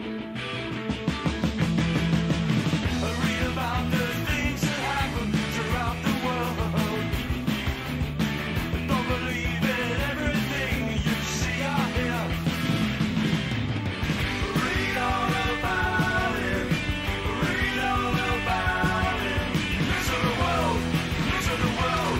Read about the things that happen throughout the world. Don't believe in everything you see or hear. Read all about it. Read all about it. Listen to the world. Listen to the world.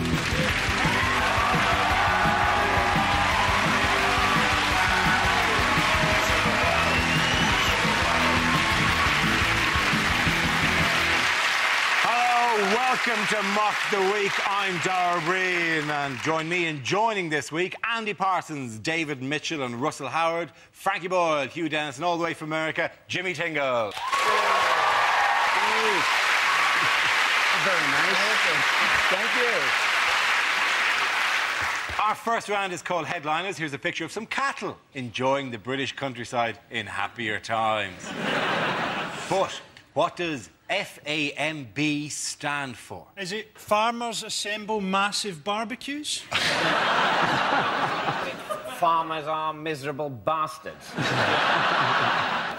Welcome to Mock the Week. I'm Dara Breen, and join me in joining this week Andy Parsons, David Mitchell and Russell Howard, Frankie Boyle, Hugh Dennis, and all the way from America, Jimmy Tingle. Very nice. Thank you. Our first round is called Headliners. Here's a picture of some cattle enjoying the British countryside in happier times. But what does FAMB stand for? Is it Farmers Assemble Massive Barbecues? Farmers are miserable bastards.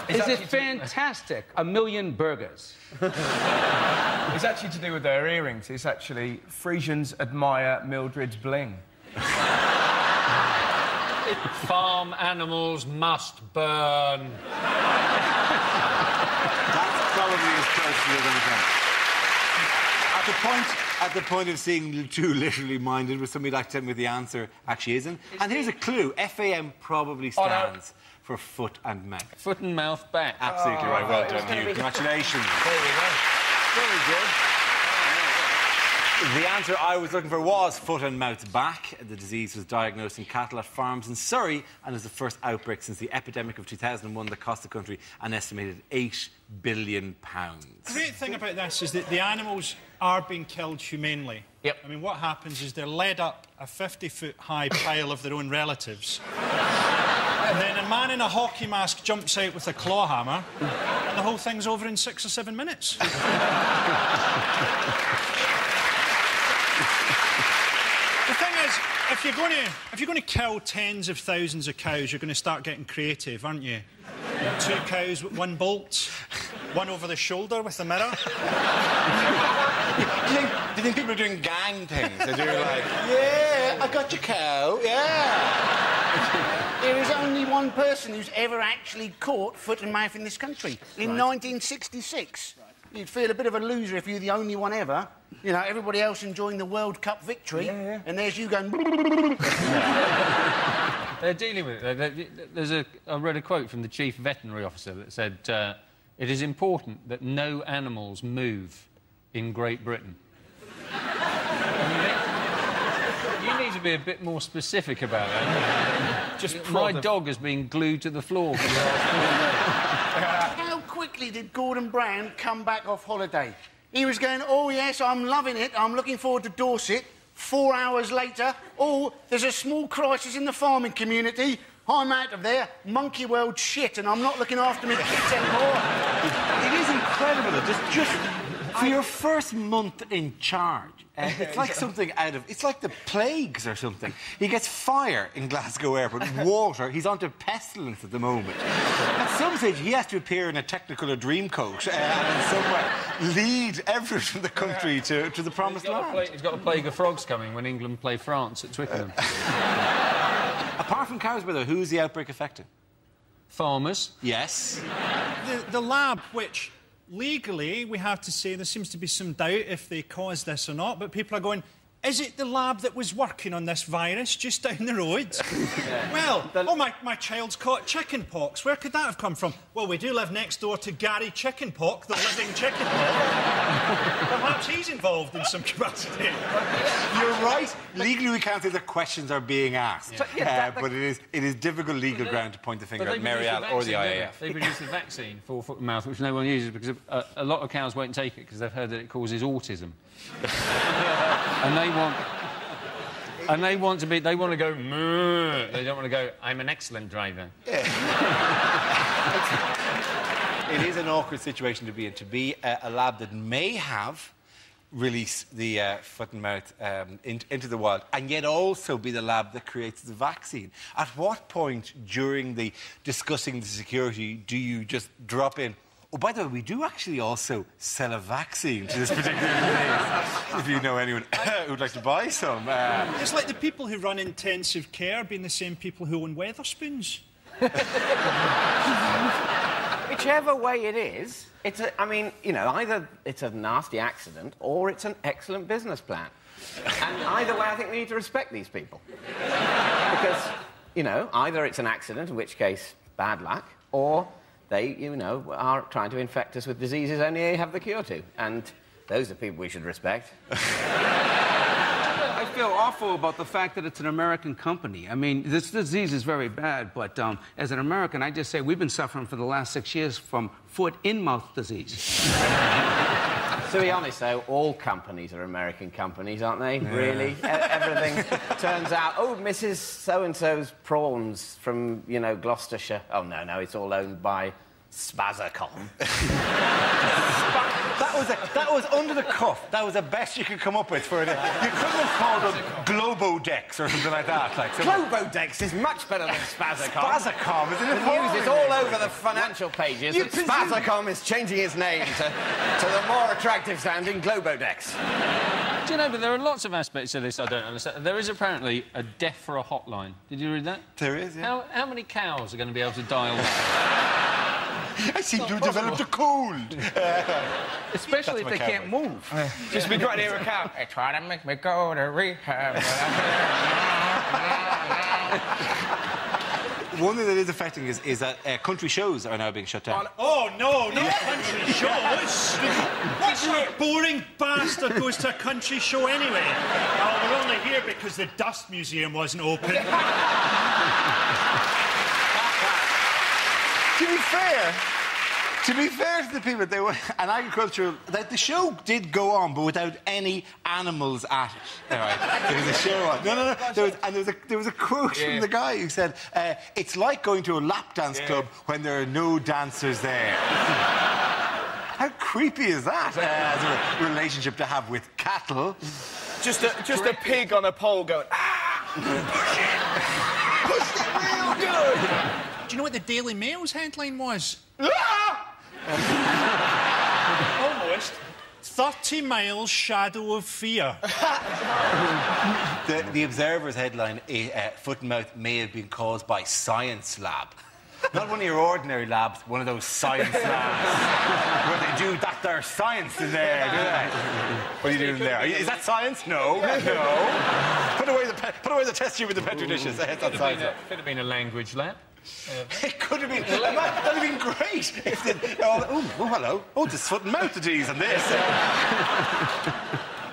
Is it fantastic? A million burgers. It's actually to do with their earrings. It's actually Frisians admire Mildred's bling. Farm animals must burn. Probably as close as you're going to come. At the point of seeing too literally minded, would somebody like to tell me what the answer actually isn't? And here's a clue. FAM probably stands for foot and mouth. Foot and mouth back. Absolutely right. Well done, Hugh. Congratulations. There we go. Very good. The answer I was looking for was foot and mouth back. The disease was diagnosed in cattle at farms in Surrey and is the first outbreak since the epidemic of 2001 that cost the country an estimated £8 billion. The great thing about this is that the animals are being killed humanely. Yep. I mean, what happens is they're led up a 50-foot-high pile of their own relatives. And then a man in a hockey mask jumps out with a claw hammer, and the whole thing's over in 6 or 7 minutes. The thing is, if you're going to kill tens of thousands of cows, you're going to start getting creative, aren't you? 2 cows with 1 bolt, 1 over the shoulder with the mirror. Do you think people are doing gang things? They're doing like, yeah, I got your cow, yeah. There is only one person who's ever actually caught foot and mouth in this country. In 1966. You'd feel a bit of a loser if you're the only one ever. You know, everybody else enjoying the World Cup victory. Yeah. And there's you going... They're dealing with it. I read a quote from the chief veterinary officer that said, it is important that no animals move in Great Britain. You need to be a bit more specific about that. My dog has been glued to the floor for the last 4 days. How quickly did Gordon Brown come back off holiday? He was going, oh, yes, I'm loving it. I'm looking forward to Dorset. 4 hours later, oh, there's a small crisis in the farming community. I'm out of there. Monkey world shit, and I'm not looking after my kids anymore. It is incredible that just for your first month in charge, it's like something out of... It's like the plagues or something. He gets fire in Glasgow Airport, water. He's onto pestilence at the moment. At some stage, he has to appear in a Technicolor Dreamcoat and in some way lead everyone from the country to the promised land. He's got a plague of frogs coming when England play France at Twickenham. Apart from cows, by the way, who's the outbreak affecting? Farmers. Yes. The lab, which... legally, we have to say there seems to be some doubt if they caused this or not, but people are going, is it the lab that was working on this virus just down the road? Yeah. Well, my child's caught chicken pox. Where could that have come from? Well, we do live next door to Gary Chickenpock, the living chickenpock. Perhaps he's involved in some capacity. You're right. Legally, we can't say the questions are being asked. Yeah. But it is difficult legal ground to point the finger at Marielle or the IAF. They produced a vaccine for foot and mouth, which no one uses because a lot of cows won't take it because they've heard that it causes autism. And they want to go moo. They don't want to go, I'm an excellent driver. Yeah. It is an awkward situation to be in, to be a lab that may have release the foot and mouth into the wild, and yet also be the lab that creates the vaccine. At what point during the discussing the security do you just drop in, oh, by the way, we do actually also sell a vaccine to this particular disease, if you know anyone who'd like to buy some. It's like the people who run intensive care being the same people who own Weatherspoons. Whichever way it is, I mean, you know, either it's a nasty accident or it's an excellent business plan. And either way, I think we need to respect these people. Because, you know, either it's an accident, in which case, bad luck, or they, you know, are trying to infect us with diseases only they have the cure to. And those are people we should respect. I feel awful about the fact that it's an American company. I mean, this disease is very bad, but as an American, I just say we've been suffering for the last 6 years from foot-in-mouth disease. To be honest, though, all companies are American companies, aren't they? Yeah. Really? Everything turns out, oh, Mrs. So-and-so's prawns from, you know, Gloucestershire. Oh, no, it's all owned by Spazzacom. That was under the cuff. That was the best you could come up with for it. You couldn't have called them Globodex or something like that. Like Globodex is much better than Spazzacom. Spazzacom, isn't it? The news is all over the financial pages that Spazzacom is changing its name to the more attractive sounding Globodex. Do you know, but there are lots of aspects of this I don't understand. There is apparently a death for a hotline. Did you read that? There is, yeah. How many cows are going to be able to dial that? I seem to have developed a cold. Especially if they can't move. Just be trying to hear a cow. They try to make me go to rehab. One thing that is affecting is that country shows are now being shut down. Oh, no, not country shows. What sort of boring bastard goes to a country show anyway? Oh, we're only here because the Dust Museum wasn't open. To be fair to the people, they were an agricultural. The show did go on, but without any animals at it. All right, there was a show on. No. There was a quote from the guy who said, "It's like going to a lap dance club when there are no dancers there." How creepy is that as a relationship to have with cattle? Just a pig on a pole going, push it real good. Do you know what the Daily Mail's headline was? Almost. 30 miles shadow of fear. The Observer's headline, foot and mouth may have been caused by science lab. Not one of your ordinary labs, one of those science labs where they do that there science in there, do they? What are you doing there? Is that science? No. Put away the test tube with the petri dishes. That's not science. Could have been a language lab. It could have been. That'd have been great. If oh, hello. Oh, there's foot and mouth disease on this.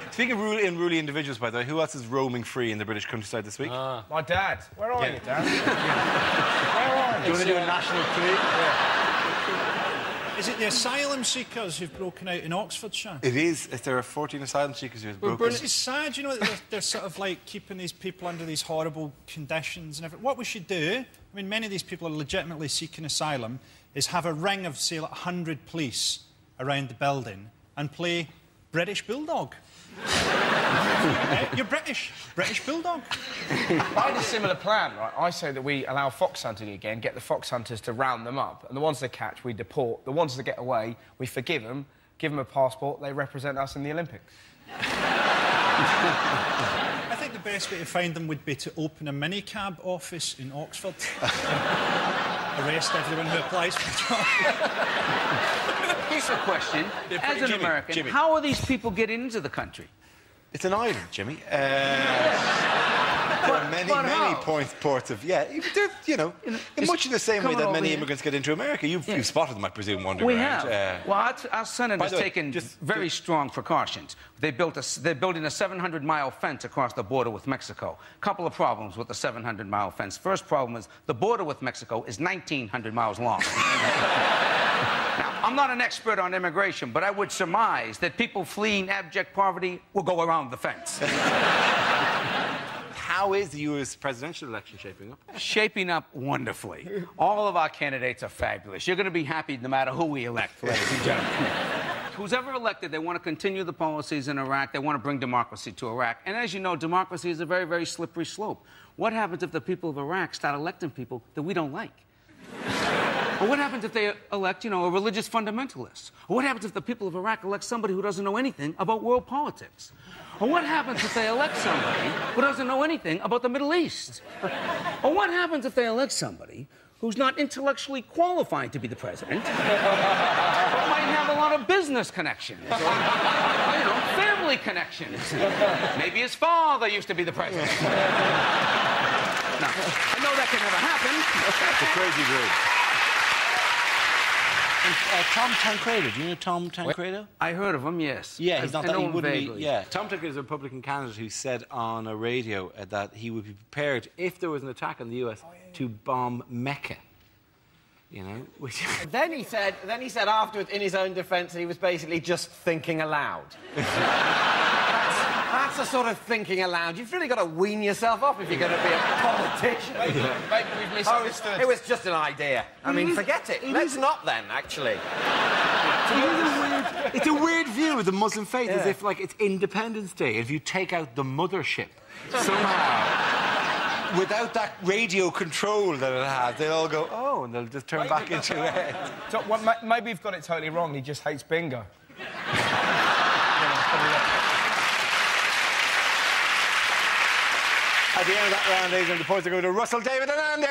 Speaking of unruly individuals, by the way, who else is roaming free in the British countryside this week? My dad. Where are you, Dad? Where are you? Do you want to do a national plea? Is it the asylum seekers who've broken out in Oxfordshire? It is. There are 14 asylum seekers who've broken out. It's sad, you know, that they're sort of like keeping these people under these horrible conditions and everything. What we should do, I mean, many of these people are legitimately seeking asylum, is have a ring of, say, like 100 police around the building and play British Bulldog. You're British. British Bulldog. I had a similar plan, right? I say that we allow fox hunting again, get the fox hunters to round them up, and the ones they catch, we deport. The ones that get away, we forgive them, give them a passport, they represent us in the Olympics. I think the best way to find them would be to open a minicab office in Oxford. Arrest everyone who applies for the job. Here's a question. As an American, how are these people getting into the country? It's an island, Jimmy. There are many ports of... Yeah, you know, in much of the same way that many immigrants get into America. You've spotted them, I presume, wandering around. We have. Well, our Senate has taken very strong precautions. They're building a 700-mile fence across the border with Mexico. A couple of problems with the 700-mile fence. First problem is the border with Mexico is 1,900 miles long. Now, I'm not an expert on immigration, but I would surmise that people fleeing abject poverty will go around the fence. How is the US presidential election shaping up? Shaping up wonderfully. All of our candidates are fabulous. You're going to be happy no matter who we elect, ladies and gentlemen. who's ever elected, they want to continue the policies in Iraq. They want to bring democracy to Iraq. And as you know, democracy is a very, very slippery slope. What happens if the people of Iraq start electing people that we don't like? Or what happens if they elect, you know, a religious fundamentalist? Or what happens if the people of Iraq elect somebody who doesn't know anything about world politics? Or what happens if they elect somebody who doesn't know anything about the Middle East? Or what happens if they elect somebody who's not intellectually qualified to be the president, but might have a lot of business connections, or, you know, family connections. Maybe his father used to be the president. No, I know that can never happen. It's a crazy group. And, Tom Tancredo, do you know Tom Tancredo? I heard of him, yes. Yeah, he's not that. He wouldn't be. Vaguely. Yeah, Tom Tancredo is a Republican candidate who said on a radio that he would be prepared, if there was an attack on the US, to bomb Mecca. You know, which... Then he said afterwards, in his own defence, he was basically just thinking aloud. That's the sort of thinking aloud. You've really got to wean yourself off if you're going to be a politician. Maybe we've misunderstood. It was just an idea. I mean, forget it. Let's not then, actually. It's a weird view of the Muslim faith, as if, like, it's Independence Day. If you take out the mothership, somehow, without that radio control that it has, they'll all go, oh, and they'll just turn back into it. So, well, maybe you've got it totally wrong. He just hates bingo. At the end of that round, ladies and gentlemen, the points are going to Russell, David and Andy! I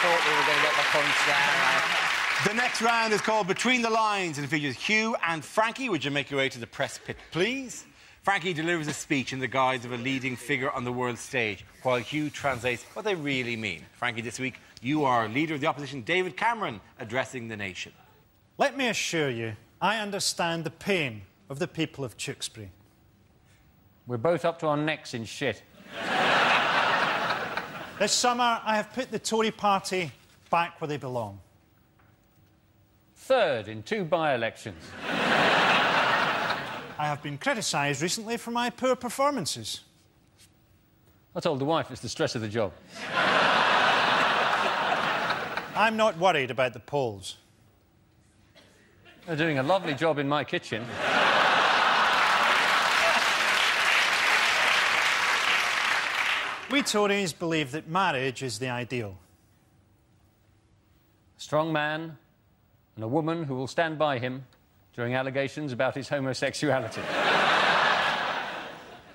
thought we were going to get the points there. The next round is called Between the Lines and it features Hugh and Frankie. Would you make your way to the press pit, please? Frankie delivers a speech in the guise of a leading figure on the world stage, while Hugh translates what they really mean. Frankie, this week, you are Leader of the Opposition, David Cameron, addressing the nation. Let me assure you, I understand the pain of the people of Tewkesbury. We're both up to our necks in shit. This summer, I have put the Tory party back where they belong. Third in 2 by-elections. I have been criticised recently for my poor performances. I told the wife it's the stress of the job. I'm not worried about the polls. They're doing a lovely job in my kitchen. We Tories believe that marriage is the ideal. A strong man and a woman who will stand by him during allegations about his homosexuality.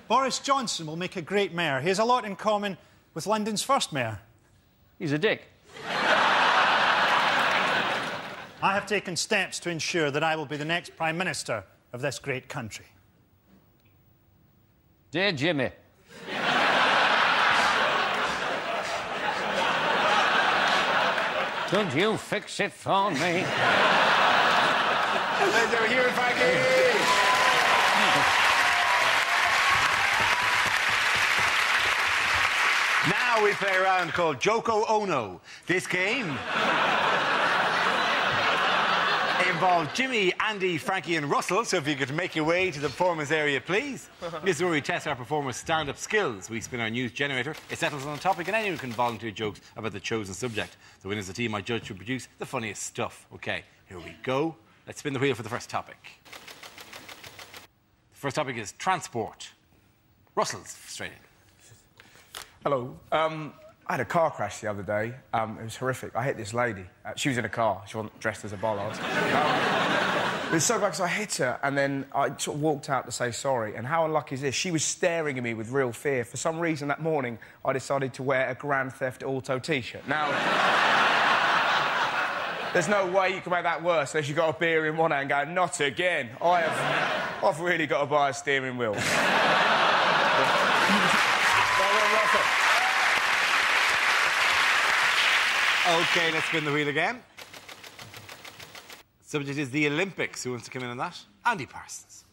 Boris Johnson will make a great mayor. He has a lot in common with London's first mayor. He's a dick. I have taken steps to ensure that I will be the next Prime Minister of this great country. Dear Jimmy. Could you fix it for me? Ladies and gentlemen, Hugh and Frankie! Now we play a round called Joko Ono. This game involved Jimmy, Andy, Frankie and Russell, so if you could make your way to the performance area, please. This is where we test our performers' stand-up skills. We spin our news generator, it settles on a topic, and anyone can volunteer jokes about the chosen subject. The winners of the team I judge to produce the funniest stuff. OK, here we go. Let's spin the wheel for the first topic. The first topic is transport. Russell's straight in. Hello. I had a car crash the other day. It was horrific. I hit this lady. She was in a car. She wasn't dressed as a bollard. It was so bad because I hit her, and then I sort of walked out to say sorry. And how unlucky is this? She was staring at me with real fear. For some reason that morning, I decided to wear a Grand Theft Auto T-shirt. Now, there's no way you can make that worse unless you've got a beer in one hand going, not again. I've really got to buy a steering wheel. OK, let's spin the wheel again. Subject is the Olympics. Who wants to come in on that? Andy Parsons.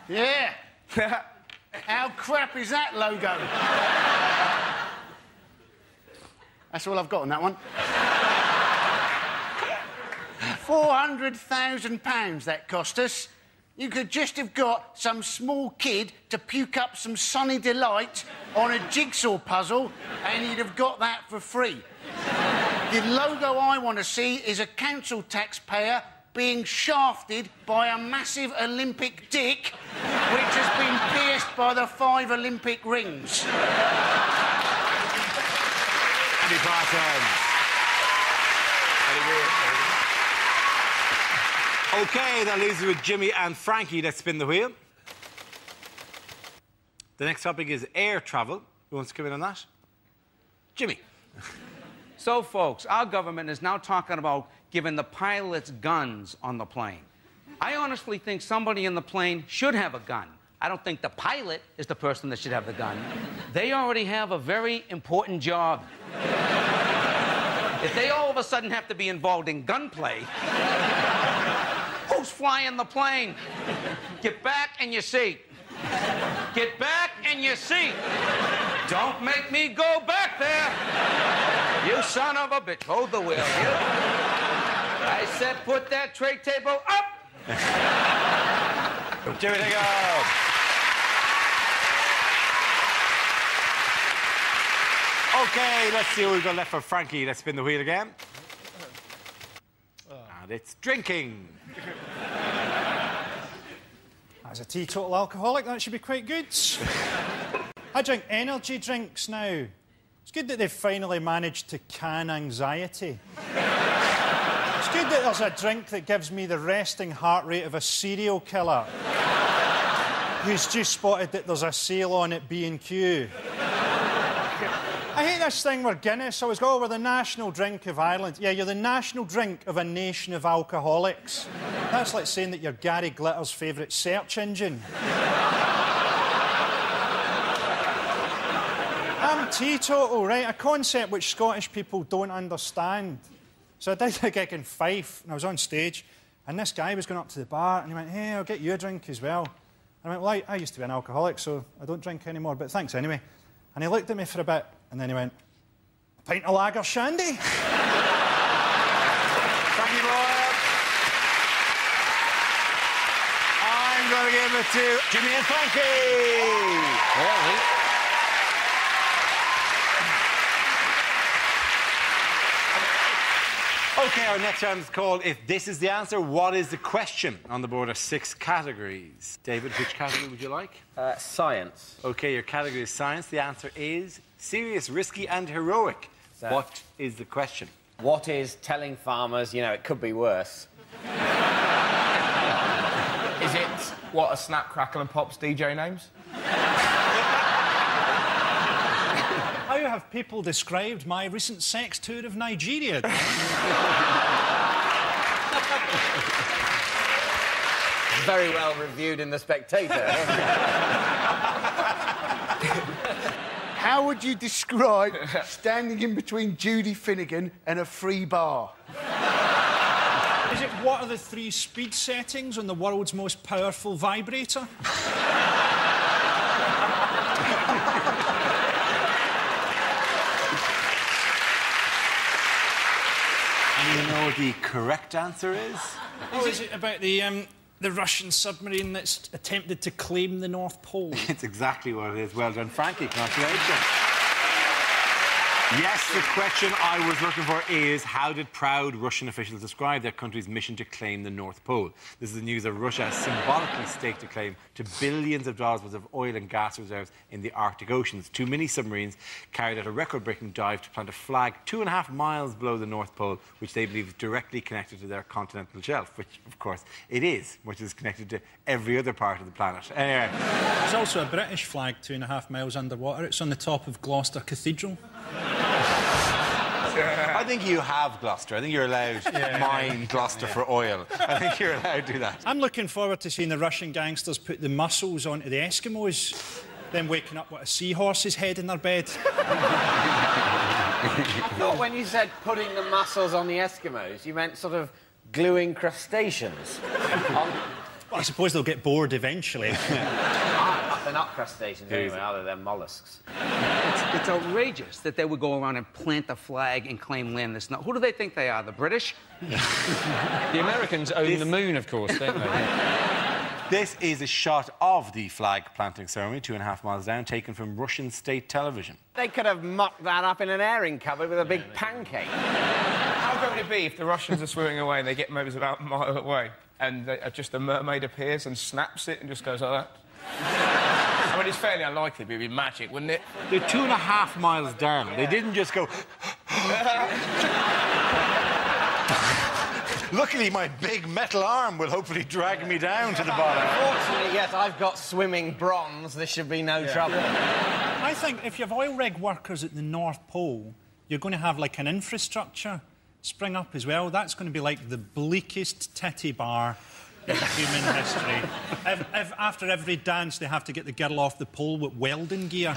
Yeah. How crap is that logo? That's all I've got on that one. £400,000 that cost us. You could just have got some small kid to puke up some Sunny Delight on a jigsaw puzzle and you'd have got that for free. The logo I want to see is a council taxpayer being shafted by a massive Olympic dick which has been pierced by the 5 Olympic rings. Andy Parsons. OK, that leaves us with Jimmy and Frankie. Let's spin the wheel. The next topic is air travel. Who wants to come in on that? Jimmy. So, folks, our government is now talking about giving the pilots guns on the plane. I honestly think somebody in the plane should have a gun. I don't think the pilot is the person that should have the gun. They already have a very important job. If they all of a sudden have to be involved in gunplay, who's flying the plane? Get back in your seat. Get back in your seat. Don't make me go back there. You son of a bitch. Hold the wheel, you. I said put that tray table up. Jimmy, take it. OK, let's see what we've got left for Frankie. Let's spin the wheel again. And it's drinking. As a teetotal alcoholic, that should be quite good. I drink energy drinks now. It's good that they've finally managed to can anxiety. It's good that there's a drink that gives me the resting heart rate of a serial killer who's just spotted that there's a sale on at B&Q. I hate this thing where Guinness always go, oh, we're the national drink of Ireland. Yeah, you're the national drink of a nation of alcoholics. That's like saying that you're Gary Glitter's favourite search engine. I'm teetotal, right? A concept which Scottish people don't understand. So I did a gig in Fife, and I was on stage, and this guy was going up to the bar, and he went, hey, I'll get you a drink as well. And I went, well, I used to be an alcoholic, so I don't drink anymore, but thanks anyway. And he looked at me for a bit, and then he went, a pint of lager shandy? Frankie Boyle. I'm going to give it to Jimmy and Frankie. OK, our next round is called If This Is the Answer, What is the Question? On the board are 6 categories. David, which category would you like? Science. OK, your category is science. The answer is serious, risky and heroic. So, what is the question? What is telling farmers, you know, it could be worse? Is it what are Snap, Crackle and Pop's DJ names? How have people described my recent sex tour of Nigeria? Very well reviewed in The Spectator. How would you describe standing in between Judy Finnegan and a free bar? Is it what are the 3 speed settings on the world's most powerful vibrator? You know what the correct answer is? Is it about the Russian submarine that's attempted to claim the North Pole? It's exactly what it is. Well done, Frankie. Congratulations. Yes, the question I was looking for is how did proud Russian officials describe their country's mission to claim the North Pole? This is the news of Russia has symbolically staked a claim to billions of dollars worth of oil and gas reserves in the Arctic Oceans. 2 mini-submarines carried out a record-breaking dive to plant a flag 2.5 miles below the North Pole, which they believe is directly connected to their continental shelf, which, of course, it is, which is connected to every other part of the planet. Anyway. There's also a British flag 2.5 miles underwater. It's on the top of Gloucester Cathedral. I think you have Gloucester. I think you're allowed to mine Gloucester for oil. I think you're allowed to do that. I'm looking forward to seeing the Russian gangsters put the muscles onto the Eskimos, then waking up with a seahorse's head in their bed. I thought when you said putting the muscles on the Eskimos, you meant sort of gluing crustaceans. Well, I suppose they'll get bored eventually. They're not crustaceans anyway, are they? They're mollusks. It's outrageous that they would go around and plant a flag and claim land that's not... Who do they think they are, the British? The Americans own the moon, of course, don't they? This is a shot of the flag planting ceremony 2.5 miles down, taken from Russian state television. They could have mocked that up in an airing cupboard with a big pancake. How good would it be if the Russians are swimming away and they get maybe about a mile away and just a mermaid appears and snaps it and just goes like that? I mean, it's fairly unlikely, but it'd be magic, wouldn't it? They're 2.5 miles down. They didn't just go... Luckily, my big metal arm will hopefully drag me down to the bottom. Fortunately, yes, I've got swimming bronze. This should be no trouble. I think if you have oil rig workers at the North Pole, you're going to have, like, an infrastructure spring up as well. That's going to be like the bleakest titty bar in human history. If after every dance they have to get the girl off the pole with welding gear.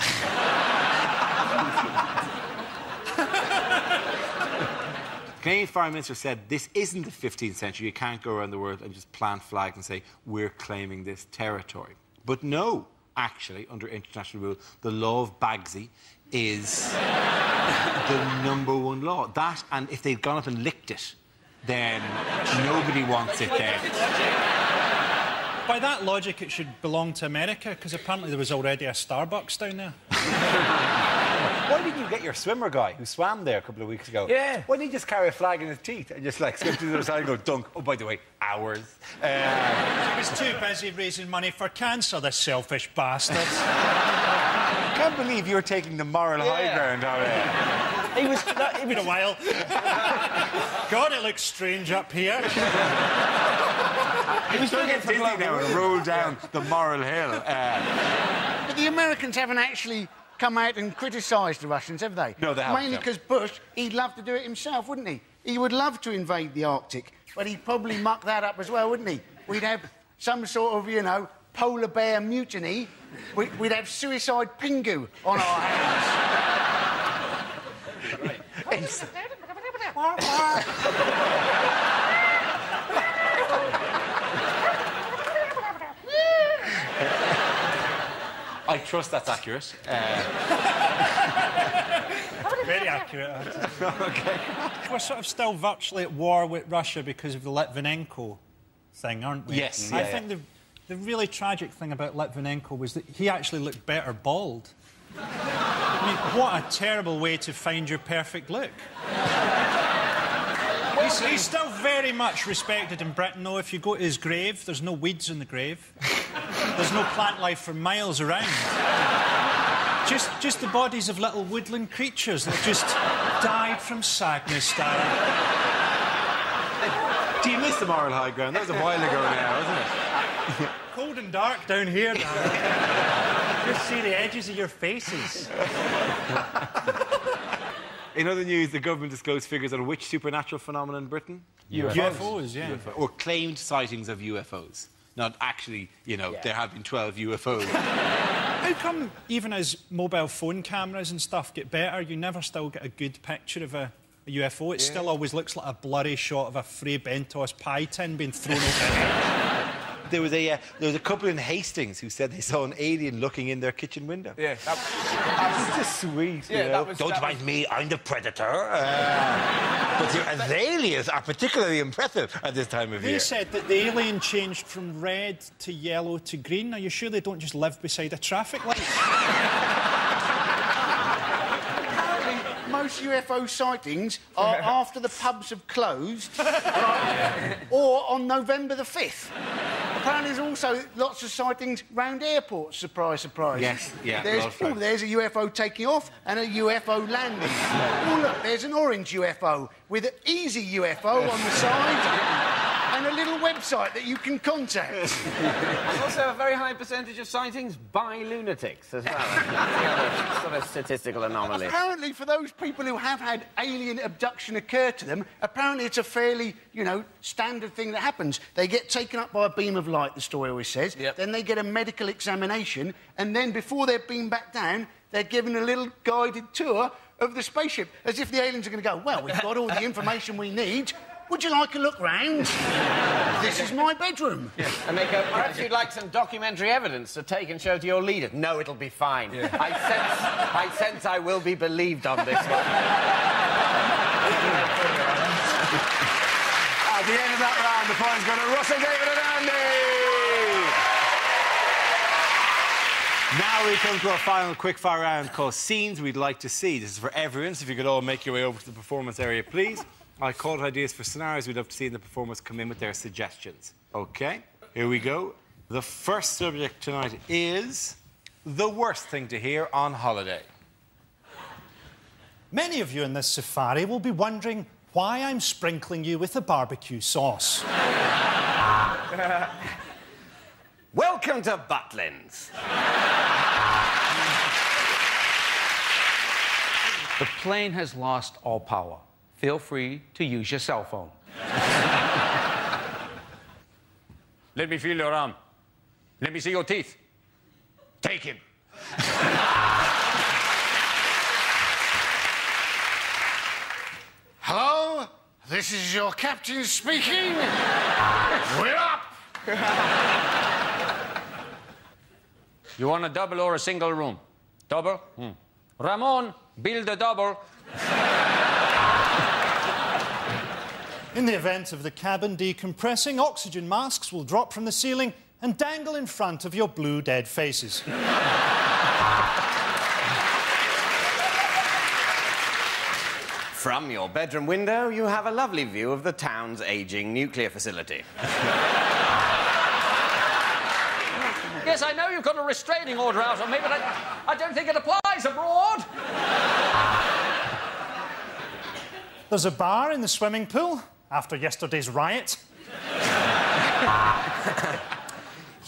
The Canadian Foreign Minister said this isn't the 15th century. You can't go around the world and just plant flags and say, we're claiming this territory. But no, actually, under international rule, the law of Bagsy is the #1 law. That, and if they'd gone up and licked it, then nobody wants it then. By that logic, it should belong to America, because apparently there was already a Starbucks down there. Why didn't you get your swimmer guy who swam there a couple of weeks ago? Yeah. Why didn't he just carry a flag in his teeth and just, like, swim to the other side and go, dunk? Oh, by the way, ours. He was too busy raising money for cancer, this selfish bastard. I can't believe you're taking the moral high ground out there. He was... It's been a while. God, it looks strange up here. He was going to get dizzy now and roll down the moral hill. But the Americans haven't actually come out and criticised the Russians, have they? No, they haven't. Mainly because Bush, he'd love to do it himself, wouldn't he? He would love to invade the Arctic, but he'd probably muck that up as well, wouldn't he? We'd have some sort of, you know, polar bear mutiny. We'd have suicide Pingu on our hands. I trust that's accurate. Very accurate. OK. We're sort of still virtually at war with Russia because of the Litvinenko thing, aren't we? Yes. I think the really tragic thing about Litvinenko was that he actually looked better bald. I mean, what a terrible way to find your perfect look. He's still very much respected in Britain, though. If you go to his grave, there's no weeds in the grave. There's no plant life for miles around. Just the bodies of little woodland creatures that just died from sadness, style. Do you miss the moral high ground? That was a while ago now, wasn't it? Cold and dark down here, darling. Just see the edges of your faces. In other news, the government disclosed figures on which supernatural phenomenon in Britain? UFOs, yeah. Or claimed sightings of UFOs. Not actually, you know, there have been 12 UFOs. How come, even as mobile phone cameras and stuff get better, you never still get a good picture of a UFO? It still always looks like a blurry shot of a Frey Bentos pie tin being thrown over. There was a couple in Hastings who said they saw an alien looking in their kitchen window. Yeah, that was just sweet. Yeah, you know? Don't mind me, I'm the predator. But your azaleas are particularly impressive at this time of year. They said that the alien changed from red to yellow to green. Are you sure they don't just live beside a traffic light? Apparently, most UFO sightings are after the pubs have closed, or on November the 5th. Apparently, there's also lots of sightings round airports. Surprise, surprise. Yes, yeah. There's a UFO taking off and a UFO landing. Oh, look, there's an orange UFO with an easy UFO on the side and a little website that you can contact. And also a very high percentage of sightings by lunatics as well. That's the other sort of statistical anomaly. Apparently, for those people who have had alien abduction occur to them, apparently it's a fairly, you know, standard thing that happens. They get taken up by a beam of light, the story always says. Yep. Then they get a medical examination, and then before they're beamed back down, they're given a little guided tour of the spaceship, as if the aliens are going to go, well, we've got all the information we need. Would you like a look round? This is my bedroom. Yeah. And they go, perhaps you'd like some documentary evidence to take and show to your leader. No, it'll be fine. Yeah. I sense I will be believed on this one. At the end of that round, the points go to Russell, David and Andy! Now we come to our final quickfire round called Scenes We'd Like to See. This is for everyone, so if you could all make your way over to the performance area, please. I called ideas for scenarios we'd love to see in the performers come in with their suggestions. OK, here we go. The first subject tonight is the worst thing to hear on holiday. Many of you in this safari will be wondering why I'm sprinkling you with a barbecue sauce. Welcome to Butlins. The plane has lost all power. Feel free to use your cell phone. Let me feel your arm. Let me see your teeth. Take him. Hello, this is your captain speaking. We're up. You want a double or a single room? Double? Ramon, build a double. In the event of the cabin decompressing, oxygen masks will drop from the ceiling and dangle in front of your blue dead faces. From your bedroom window, you have a lovely view of the town's ageing nuclear facility. Yes, I know you've got a restraining order out on me, but I don't think it applies abroad. There's a bar in the swimming pool after yesterday's riot.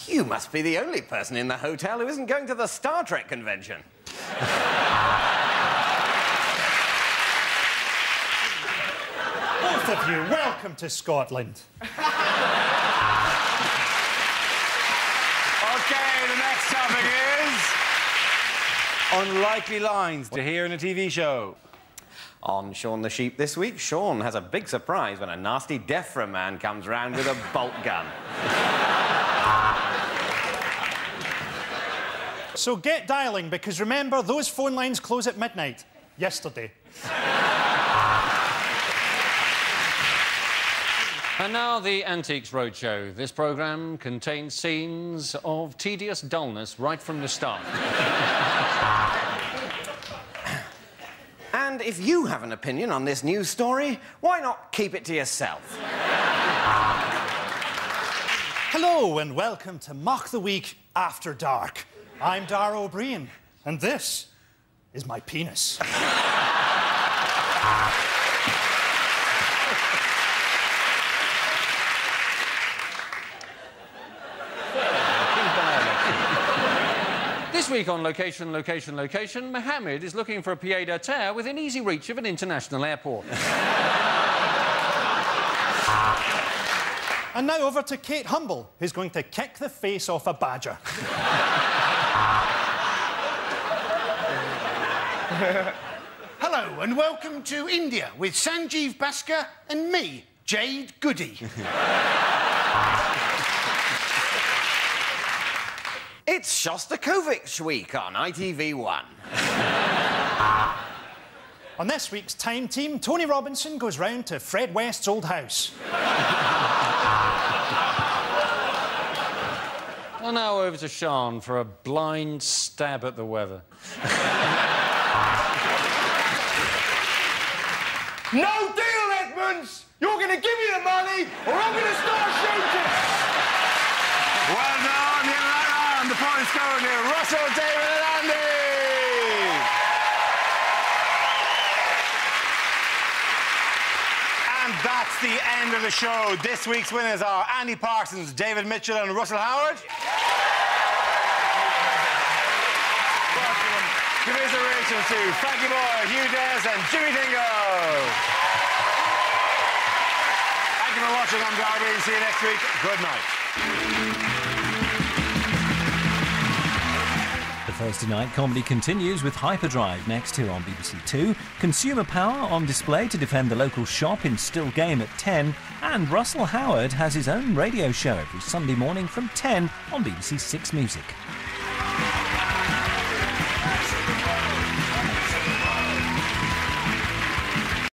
You must be the only person in the hotel who isn't going to the Star Trek convention. Both of you, welcome to Scotland. OK, the next topic is unlikely lines to hear in a TV show. On Shaun the Sheep this week, Shaun has a big surprise when a nasty DEFRA man comes round with a bolt gun. So get dialling, because remember, those phone lines close at midnight. Yesterday. And now the Antiques Roadshow. This programme contains scenes of tedious dullness right from the start. And if you have an opinion on this news story, why not keep it to yourself? Hello and welcome to Mock the Week After Dark. I'm Dara O'Brien, and this is my penis. This week on Location, Location, Location, Mohammed is looking for a pied-à-terre within easy reach of an international airport. And now over to Kate Humble, who's going to kick the face off a badger. Hello and welcome to India with Sanjeev Bhaskar and me, Jade Goody. It's Shostakovich week on ITV1. On this week's Time Team, Tony Robinson goes round to Fred West's old house. And now over to Shaun for a blind stab at the weather. No deal, Edmonds! You're going to give me the money, or I'm going to start shooting! Well done, you're right on. The points go to Russell, David and Andy. And that's the end of the show. This week's winners are Andy Parsons, David Mitchell and Russell Howard. Commiserations to Frankie Boyle, Hugh and Jimmy Tingle. Thank you for watching. I'm Darby. See you next week. Good night. The Thursday night comedy continues with Hyperdrive next here on BBC Two, Consumer Power on display to defend the local shop in Still Game at 10, and Russell Howard has his own radio show every Sunday morning from 10 on BBC Six Music.